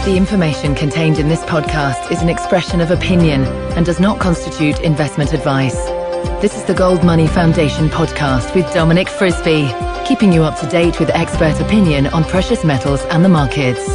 The information contained in this podcast is an expression of opinion and does not constitute investment advice. This is the Gold Money Foundation podcast with Dominic Frisby, keeping you up to date with expert opinion on precious metals and the markets.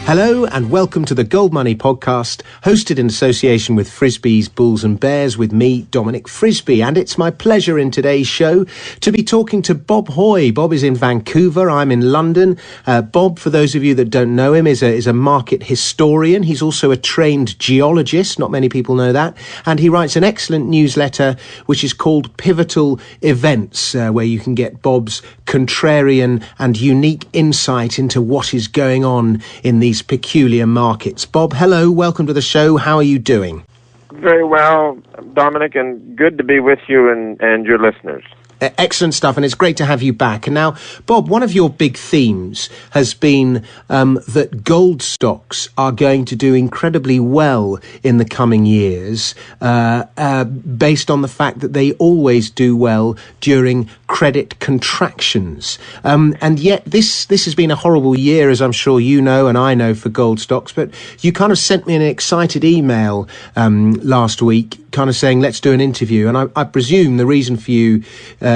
Hello and welcome to the Gold Money podcast, hosted in association with Frisby's Bulls and Bears with me, Dominic Frisby. And it's my pleasure in today's show to be talking to Bob Hoye. Bob is in Vancouver. I'm in London. Bob, for those of you that don't know him, is a market historian. He's also a trained geologist. Not many people know that. And he writes an excellent newsletter which is called Pivotal Events, where you can get Bob's contrarian and unique insight into what is going on in these peculiar markets. Bob, hello, welcome to the show. How are you doing? Very well, Dominic, and good to be with you and your listeners. Excellent stuff, and it's great to have you back. And now, Bob, one of your big themes has been that gold stocks are going to do incredibly well in the coming years, based on the fact that they always do well during credit contractions. And yet this has been a horrible year, as I'm sure you know and I know, for gold stocks. But you kind of sent me an excited email last week, kind of saying, let's do an interview. And I presume the reason for you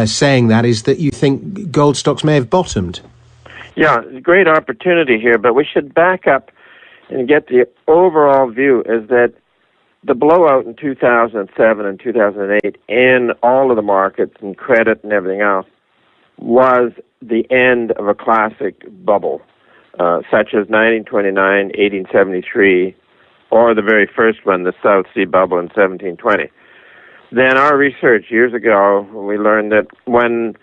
saying that is that you think gold stocks may have bottomed. Yeah, it's a great opportunity here, but we should back up and get the overall view is that the blowout in 2007 and 2008 in all of the markets and credit and everything else was the end of a classic bubble, such as 1929, 1873, or the very first one, the South Sea bubble in 1720. Then our research years ago, we learned that when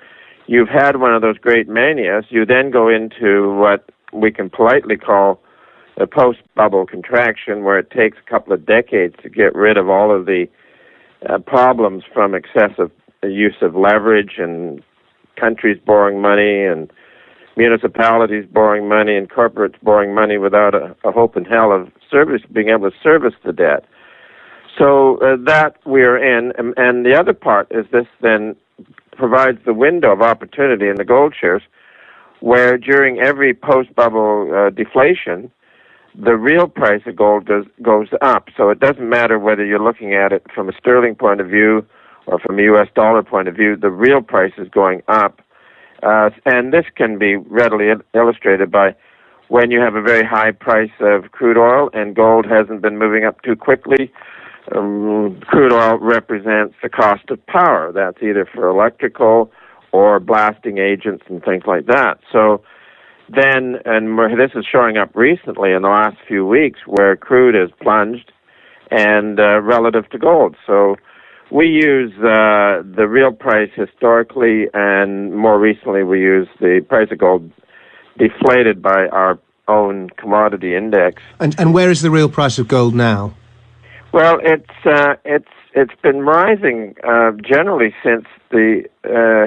you've had one of those great manias, you then go into what we can politely call a post-bubble contraction, where it takes a couple of decades to get rid of all of the problems from excessive use of leverage and countries borrowing money and municipalities borrowing money and corporates borrowing money without a hope in hell of being able to service the debt. So that we're in, and the other part is this then provides the window of opportunity in the gold shares, where during every post-bubble deflation, the real price of gold goes up. So it doesn't matter whether you're looking at it from a sterling point of view or from a U.S. dollar point of view, the real price is going up. And this can be readily illustrated by when you have a very high price of crude oil and gold hasn't been moving up too quickly. Crude oil represents the cost of power. That's either for electrical or blasting agents and things like that. So then, and this is showing up recently in the last few weeks, where crude has plunged and relative to gold. So we use the real price historically, and more recently we use the price of gold deflated by our own commodity index. And where is the real price of gold now? Well, it's been rising generally since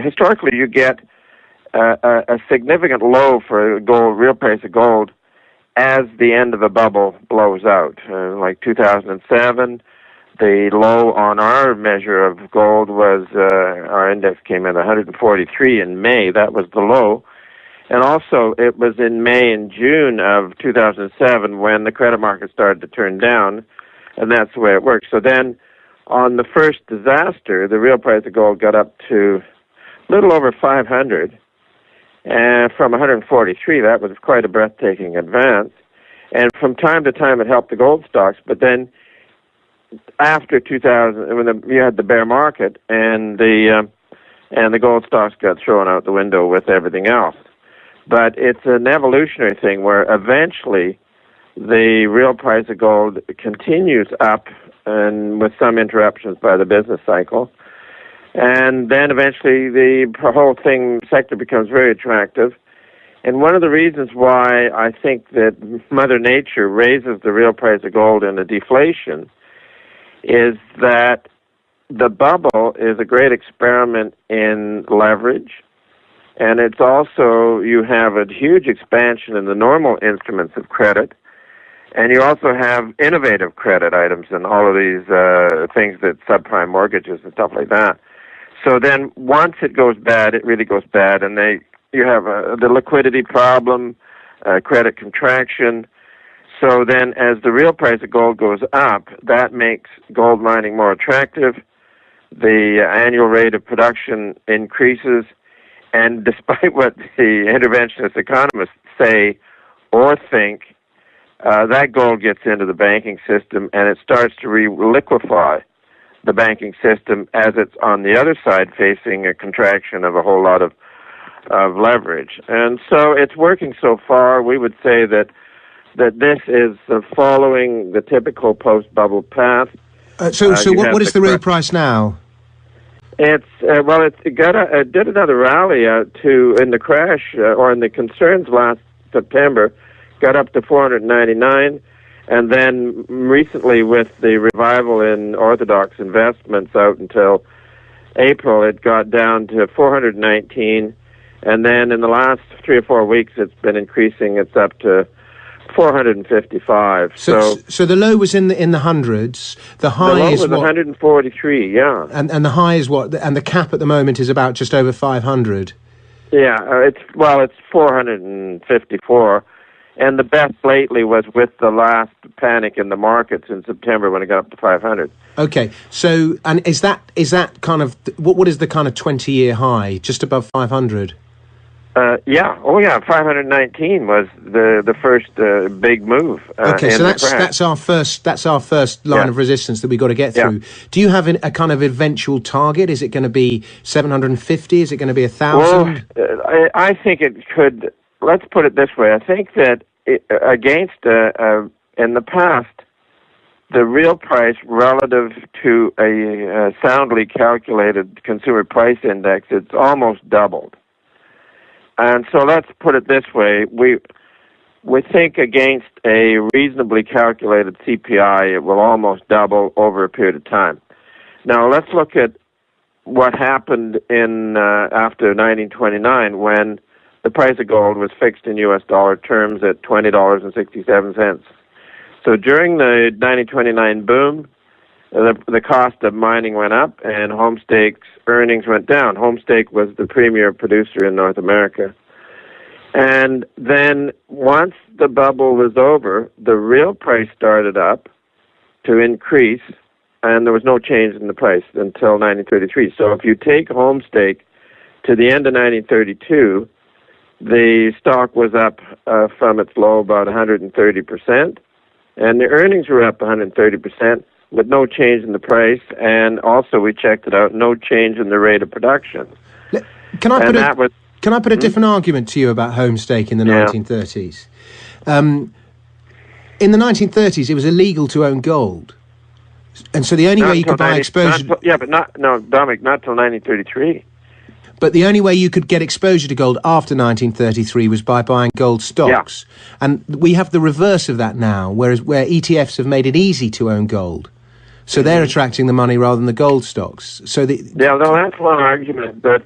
historically you get a significant low for gold, real price of gold, as the end of a bubble blows out. Like 2007, the low on our measure of gold was our index came in 143 in May. That was the low. And also, it was in May and June of 2007 when the credit market started to turn down. And that's the way it works. So then, on the first disaster, the real price of gold got up to a little over 500. And from 143, that was quite a breathtaking advance. And from time to time, it helped the gold stocks. But then, after 2000, when you had the bear market, and the gold stocks got thrown out the window with everything else. But it's an evolutionary thing where eventually the real price of gold continues up, and with some interruptions by the business cycle. And then eventually the whole sector becomes very attractive. And one of the reasons why I think that Mother Nature raises the real price of gold in a deflation is that the bubble is a great experiment in leverage. And it's also, you have a huge expansion in the normal instruments of credit. And you also have innovative credit items and all of these things that subprime mortgages and stuff like that. So then once it goes bad, it really goes bad, and you have the liquidity problem, credit contraction. So then as the real price of gold goes up, that makes gold mining more attractive. The annual rate of production increases, and despite what the interventionist economists say or think, that gold gets into the banking system, and it starts to liquefy the banking system as it's on the other side facing a contraction of a whole lot of leverage. And so it's working so far. We would say that this is following the typical post-bubble path. So what is the real price now? It did another rally in the crash or in the concerns last September, got up to 499, and then recently with the revival in orthodox investments out until April, it got down to 419, and then in the last 3 or 4 weeks, it's been increasing. It's up to 455. So the low was in the hundreds. The high is was 143. Yeah. And the high is what? And the cap at the moment is about just over 500. Yeah. It's 454, and the best lately was with the last panic in the markets in September when it got up to 500. Okay. So and is that kind of what is the kind of 20-year high? Just above 500. Yeah. Oh, yeah. 519 was the first big move. Okay, so that's our first line of resistance that we've got to get through. Do you have a kind of eventual target? Is it going to be 750? Is it going to be 1,000? Well, I think it could. Let's put it this way. I think that against in the past, the real price relative to a soundly calculated consumer price index, it's almost doubled. And so let's put it this way. We think against a reasonably calculated CPI, it will almost double over a period of time. Now, let's look at what happened after 1929 when the price of gold was fixed in U.S. dollar terms at $20.67. So during the 1929 boom, the cost of mining went up and Homestake's earnings went down. Homestake was the premier producer in North America. And then once the bubble was over, the real price started up to increase, and there was no change in the price until 1933. So if you take Homestake to the end of 1932, the stock was up from its low about 130%, and the earnings were up 130%. With no change in the price, and also we checked it out, no change in the rate of production. Can I put a different argument to you about Homestake in the 1930s? In the 1930s, it was illegal to own gold, and so the only way you could buy exposure. Dominic, not till 1933. But the only way you could get exposure to gold after 1933 was by buying gold stocks, and we have the reverse of that now, where ETFs have made it easy to own gold. So they're attracting the money rather than the gold stocks. So that's one argument. But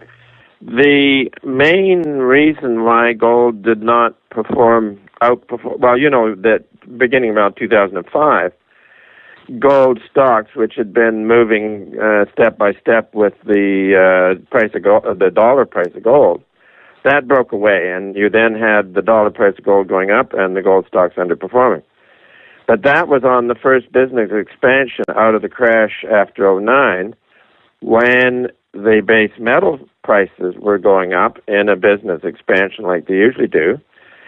the main reason why gold did not outperform, well, you know that beginning around 2005, gold stocks, which had been moving step by step with the price of gold, the dollar price of gold, that broke away, and you then had the dollar price of gold going up and the gold stocks underperforming. But that was on the first business expansion out of the crash after 2009, when the base metal prices were going up in a business expansion like they usually do,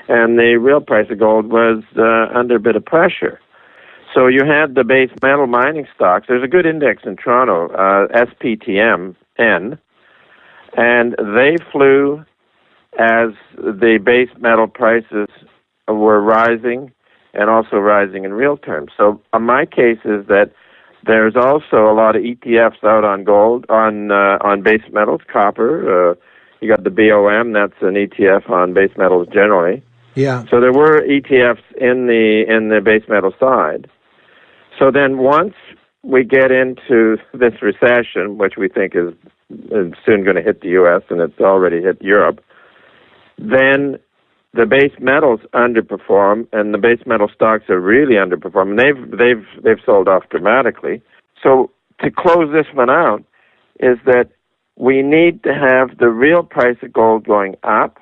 and the real price of gold was under a bit of pressure. So you had the base metal mining stocks. There's a good index in Toronto, SPTMN, and they flew as the base metal prices were rising, and also rising in real terms. So my case is that there's also a lot of ETFs out on gold, on base metals, copper. You got the BOM, that's an ETF on base metals generally. Yeah. So there were ETFs in the base metal side. So then once we get into this recession, which we think is soon going to hit the U.S. and it's already hit Europe, then the base metals underperform, and the base metal stocks are really underperforming. They've sold off dramatically. So to close this one out is that we need to have the real price of gold going up,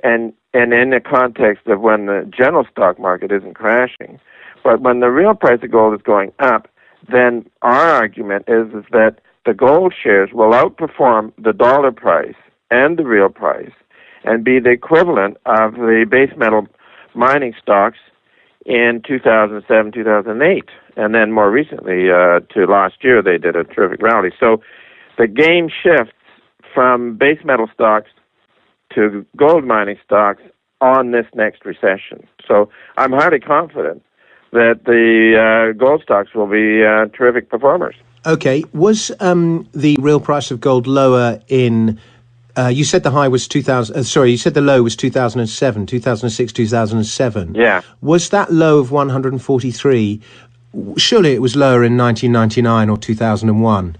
and in the context of when the general stock market isn't crashing. But when the real price of gold is going up, then our argument is that the gold shares will outperform the dollar price and the real price and be the equivalent of the base metal mining stocks in 2007, 2008. And then more recently, to last year, they did a terrific rally. So the game shifts from base metal stocks to gold mining stocks on this next recession. So I'm highly confident that the gold stocks will be terrific performers. Okay, was the real price of gold lower in? You said the high was 2000. You said the low was 2007, 2006, 2007. Yeah. Was that low of 143? Surely it was lower in 1999 or 2001.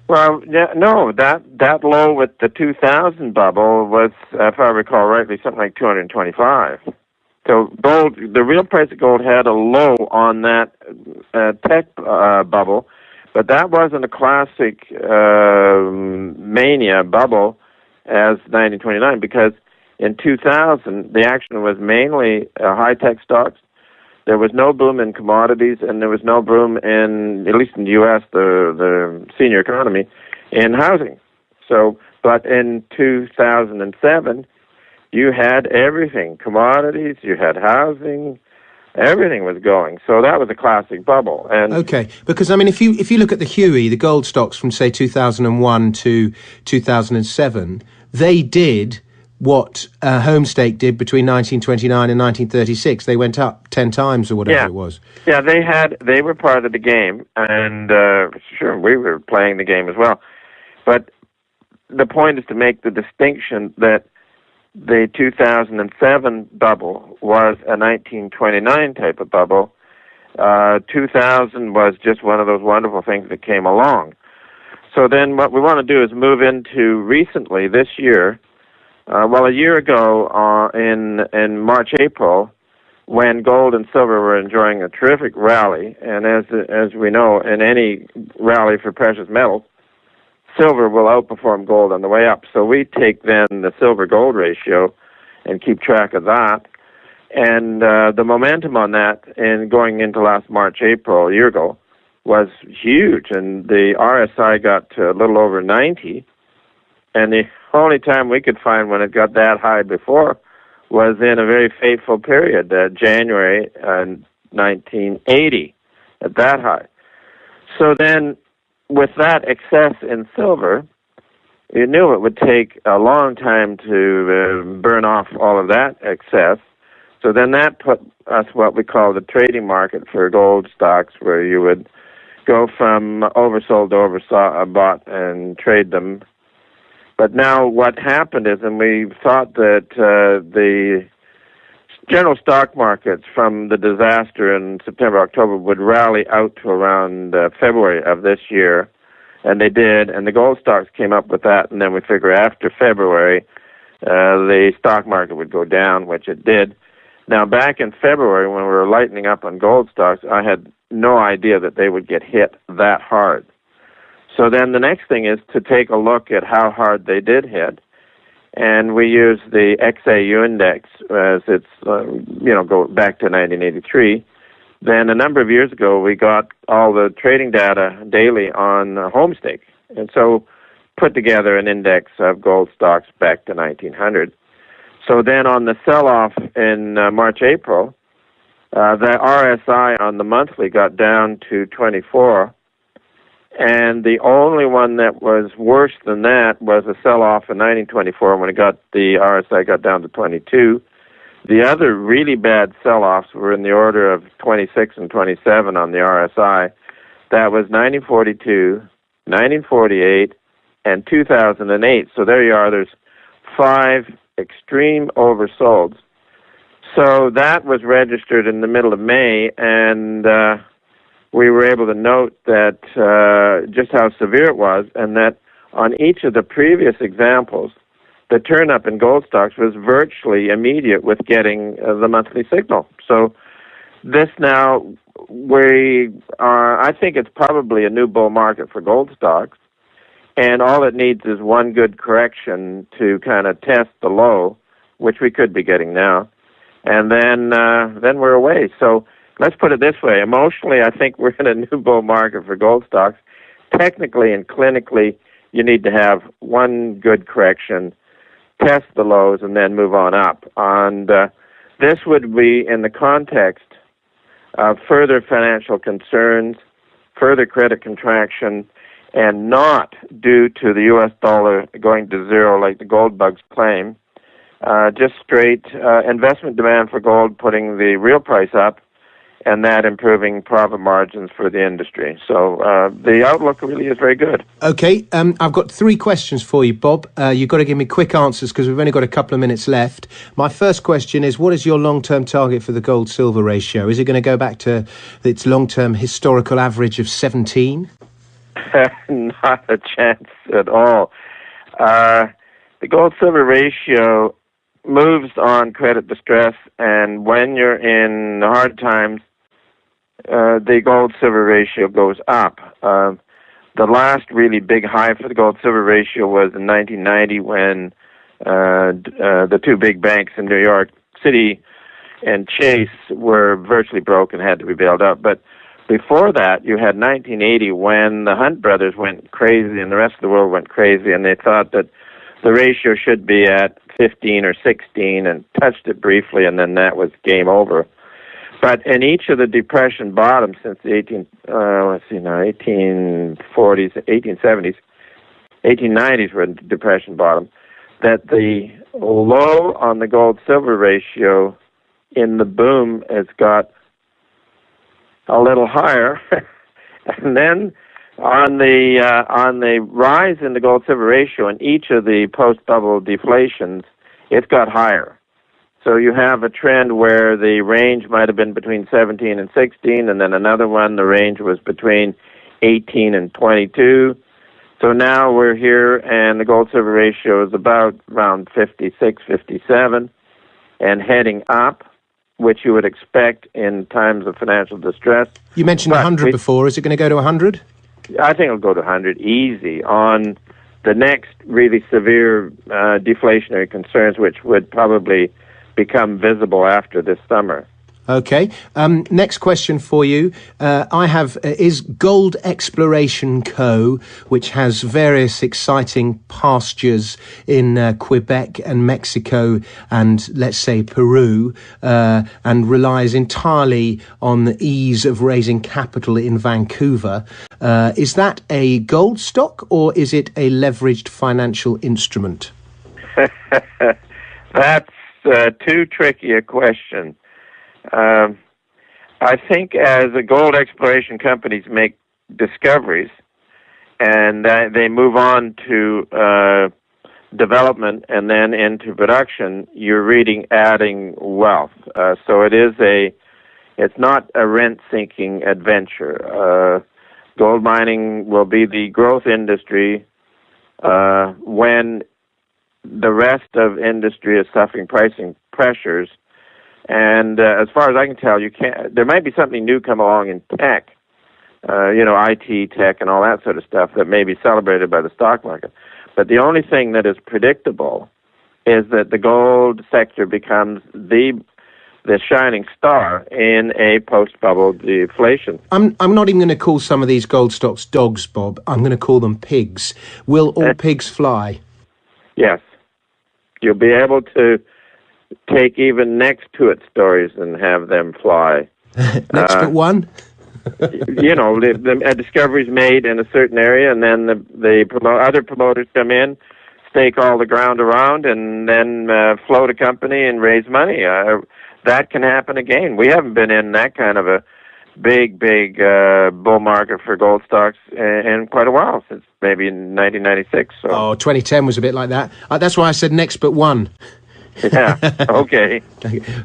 Well, yeah, no, that low with the 2000 bubble was, if I recall rightly, something like 225. So gold, the real price of gold had a low on that tech bubble, but that wasn't a classic mania bubble as 1929, because in 2000 the action was mainly high-tech stocks. There was no boom in commodities, and there was no boom in, at least in the U.S., the senior economy, in housing. So, but in 2007, you had everything: commodities, you had housing, everything was going. So that was a classic bubble. And okay, because I mean, if you look at the Huey, the gold stocks from say 2001 to 2007, they did what Homestake did between 1929 and 1936. They went up 10 times or whatever it was. Yeah, they were part of the game, and sure, we were playing the game as well. But the point is to make the distinction that the 2007 bubble was a 1929 type of bubble. 2000 was just one of those wonderful things that came along. So then what we want to do is move into recently, this year. A year ago, in March, April, when gold and silver were enjoying a terrific rally, and as we know, in any rally for precious metals, silver will outperform gold on the way up. So we take then the silver-gold ratio and keep track of that. And the momentum on that, in going into last March, April, a year ago, was huge, and the RSI got to a little over 90, and the only time we could find when it got that high before was in a very fateful period, January 1980, at that high. So then, with that excess in silver, you knew it would take a long time to burn off all of that excess. So then that put us what we call the trading market for gold stocks, where you would go from oversold to overbought and trade them. But now what happened is, and we thought that the general stock markets from the disaster in September, October would rally out to around February of this year, and they did, and the gold stocks came up with that, and then we figure after February the stock market would go down, which it did. Now, back in February, when we were lightening up on gold stocks, I had no idea that they would get hit that hard. So then the next thing is to take a look at how hard they did hit, and we use the XAU index as it's, go back to 1983. Then a number of years ago, we got all the trading data daily on Homestake, and so put together an index of gold stocks back to 1900. So then on the sell-off in March, April, the RSI on the monthly got down to 24, and the only one that was worse than that was a sell-off in 1924 when the RSI got down to 22. The other really bad sell-offs were in the order of 26 and 27 on the RSI. That was 1942, 1948, and 2008. So there you are. There's 5 extreme oversolds. So that was registered in the middle of May, and we were able to note that just how severe it was, and that on each of the previous examples, the turn-up in gold stocks was virtually immediate with getting the monthly signal. So this now, I think it's probably a new bull market for gold stocks, and all it needs is one good correction to kind of test the low, which we could be getting now, and then we're away. So let's put it this way. Emotionally, I think we're in a new bull market for gold stocks. Technically and clinically, you need to have one good correction, test the lows, and then move on up. And this would be in the context of further financial concerns, further credit contraction, and not due to the U.S. dollar going to zero like the gold bugs claim. Just straight investment demand for gold putting the real price up, and that improving profit margins for the industry. So the outlook really is very good. Okay, I've got 3 questions for you, Bob. You've got to give me quick answers because we've only got a couple of minutes left. My first question is, what is your long-term target for the gold-silver ratio? Is it going to go back to its long-term historical average of 17? Not a chance at all. The gold-silver ratio moves on credit distress, and when you're in hard times, the gold-silver ratio goes up. The last really big high for the gold-silver ratio was in 1990 when the 2 big banks in New York City and Chase were virtually broke and had to be bailed out. But before that, you had 1980 when the Hunt brothers went crazy and the rest of the world went crazy, and they thought that the ratio should be at 15 or 16 and touched it briefly, and then that was game over. But in each of the depression bottoms since the 1840s, 1870s, 1890s were the depression bottom, that the low on the gold-silver ratio in the boom has got a little higher, and then on the rise in the gold-silver ratio in each of the post-bubble deflations, it's got higher. So you have a trend where the range might have been between 17 and 16, and then another one, the range was between 18 and 22. So now we're here, and the gold-silver ratio is about around 56, 57, and heading up, which you would expect in times of financial distress. You mentioned 100 before. Is it going to go to 100? I think it'll go to 100 easy on the next really severe deflationary concerns, which would probably become visible after this summer. Okay. Next question for you. I have is Gold Exploration Co., which has various exciting pastures in Quebec and Mexico and, let's say, Peru, and relies entirely on the ease of raising capital in Vancouver. Is that a gold stock or is it a leveraged financial instrument? That's too tricky a question. I think as the gold exploration companies make discoveries and they move on to development and then into production, you're reading adding wealth. So it's not a rent-seeking adventure. Gold mining will be the growth industry when the rest of industry is suffering pricing pressures. And as far as I can tell, there might be something new come along in tech, IT tech and all that sort of stuff that may be celebrated by the stock market. But the only thing that is predictable is that the gold sector becomes the shining star in a post-bubble deflation. I'm not even going to call some of these gold stocks dogs, Bob. I'm going to call them pigs. Will all pigs fly? Yes. You'll be able to take even next to it stories and have them fly. Next to one? The discoveries made in a certain area, and then the other promoters come in, stake all the ground around, and then float a company and raise money. That can happen again. We haven't been in that kind of a big bull market for gold stocks in quite a while, since maybe 1996. So. Oh, 2010 was a bit like that. That's why I said next but one. Yeah, okay.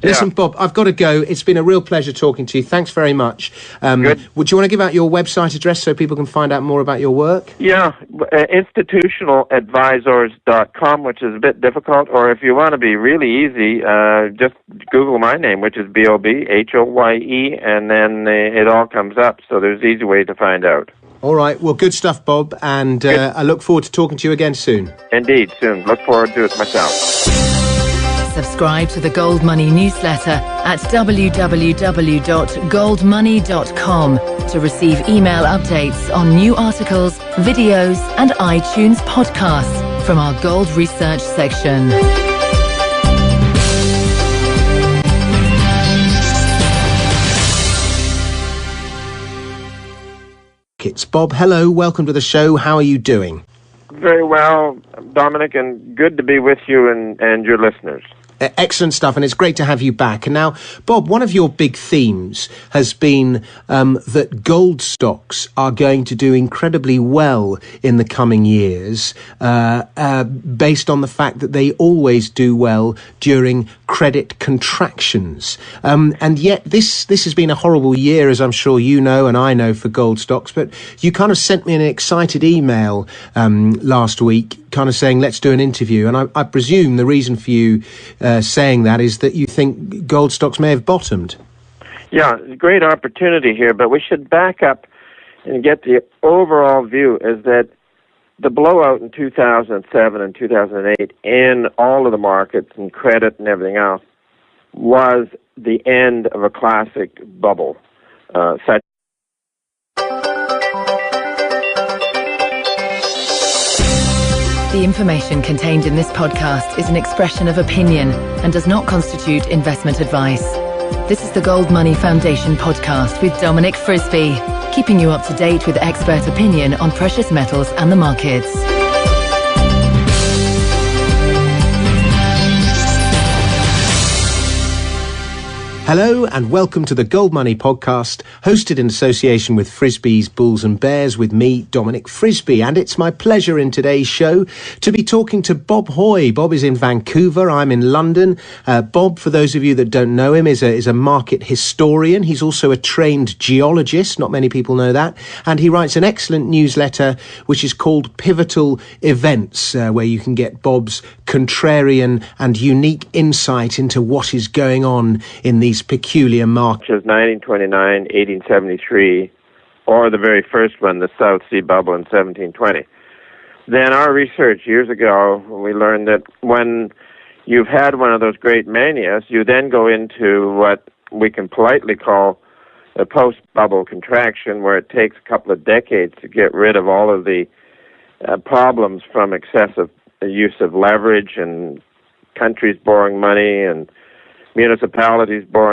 Listen, Bob, I've got to go. It's been a real pleasure talking to you. Thanks very much. Good. Would you want to give out your website address so people can find out more about your work? Yeah, institutionaladvisors.com, which is a bit difficult, or if you want to be really easy, just Google my name, which is Bob Hoye, and then it all comes up, so there's easy way to find out. All right. Well, good stuff, Bob. And I look forward to talking to you again soon. Indeed, soon. Look forward to it myself. Subscribe to the Gold Money newsletter at www.goldmoney.com to receive email updates on new articles, videos, and iTunes podcasts from our Gold Research section. It's Bob. Hello. Welcome to the show. How are you doing? Very well, Dominic, and good to be with you and your listeners. Excellent stuff, and it's great to have you back. And now, Bob, one of your big themes has been that gold stocks are going to do incredibly well in the coming years, based on the fact that they always do well during credit contractions. And yet this has been a horrible year, as I'm sure you know and I know, for gold stocks. But you kind of sent me an excited email last week, kind of saying, let's do an interview. And I presume the reason for you saying that is that you think gold stocks may have bottomed. Yeah, great opportunity here, but we should back up and get the overall view is that the blowout in 2007 and 2008 in all of the markets and credit and everything else was the end of a classic bubble. The information contained in this podcast is an expression of opinion and does not constitute investment advice. This is the Gold Money Foundation podcast with Dominic Frisby, keeping you up to date with expert opinion on precious metals and the markets. Hello and welcome to the Gold Money podcast, hosted in association with Frisby's Bulls and Bears with me, Dominic Frisby. And it's my pleasure in today's show to be talking to Bob Hoye. Bob is in Vancouver. I'm in London. Bob, for those of you that don't know him, is a market historian. He's also a trained geologist. Not many people know that. And he writes an excellent newsletter, which is called Pivotal Events, where you can get Bob's contrarian and unique insight into what is going on in these peculiar markets. 1929, 1873, or the very first one, the South Sea Bubble in 1720. Then our research years ago, we learned that when you've had one of those great manias, you then go into what we can politely call a post-bubble contraction, where it takes a couple of decades to get rid of all of the problems from excessive use of leverage and countries borrowing money and municipalities borrowing